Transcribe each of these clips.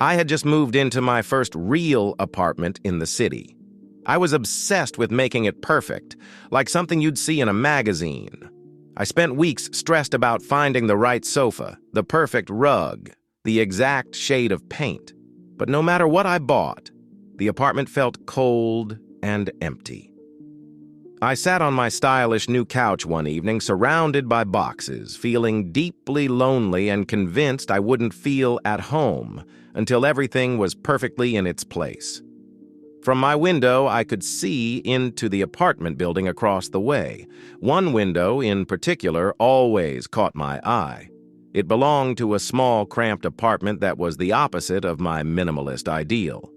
I had just moved into my first real apartment in the city. I was obsessed with making it perfect, like something you'd see in a magazine. I spent weeks stressed about finding the right sofa, the perfect rug, the exact shade of paint. But no matter what I bought, the apartment felt cold and empty. I sat on my stylish new couch one evening, surrounded by boxes, feeling deeply lonely and convinced I wouldn't feel at home until everything was perfectly in its place. From my window, I could see into the apartment building across the way. One window, in particular, always caught my eye. It belonged to a small, cramped apartment that was the opposite of my minimalist ideal.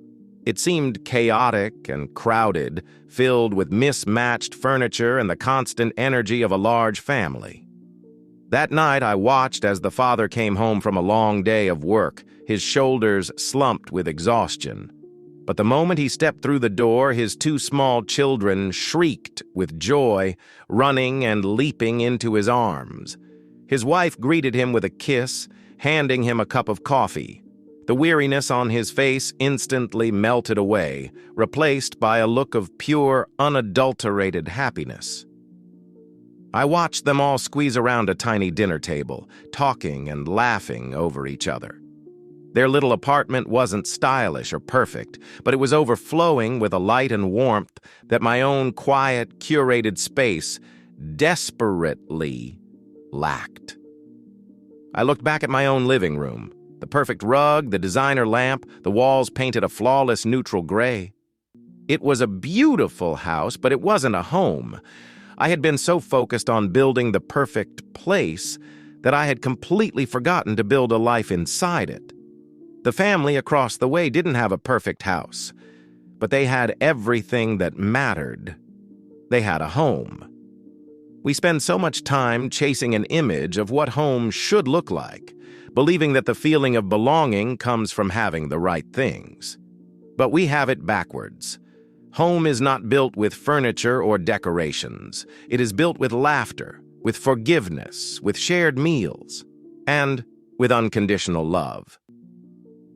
It seemed chaotic and crowded, filled with mismatched furniture and the constant energy of a large family. That night, I watched as the father came home from a long day of work, his shoulders slumped with exhaustion. But the moment he stepped through the door, his two small children shrieked with joy, running and leaping into his arms. His wife greeted him with a kiss, handing him a cup of coffee. The weariness on his face instantly melted away, replaced by a look of pure, unadulterated happiness. I watched them all squeeze around a tiny dinner table, talking and laughing over each other. Their little apartment wasn't stylish or perfect, but it was overflowing with a light and warmth that my own quiet, curated space desperately lacked. I looked back at my own living room. The perfect rug, the designer lamp, the walls painted a flawless neutral gray. It was a beautiful house, but it wasn't a home. I had been so focused on building the perfect place that I had completely forgotten to build a life inside it. The family across the way didn't have a perfect house, but they had everything that mattered. They had a home. We spend so much time chasing an image of what home should look like, believing that the feeling of belonging comes from having the right things. But we have it backwards. Home is not built with furniture or decorations. It is built with laughter, with forgiveness, with shared meals, and with unconditional love.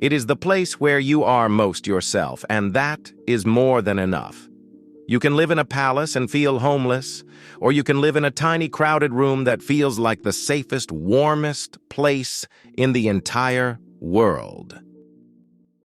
It is the place where you are most yourself, and that is more than enough. You can live in a palace and feel homeless, or you can live in a tiny crowded room that feels like the safest, warmest place in the entire world.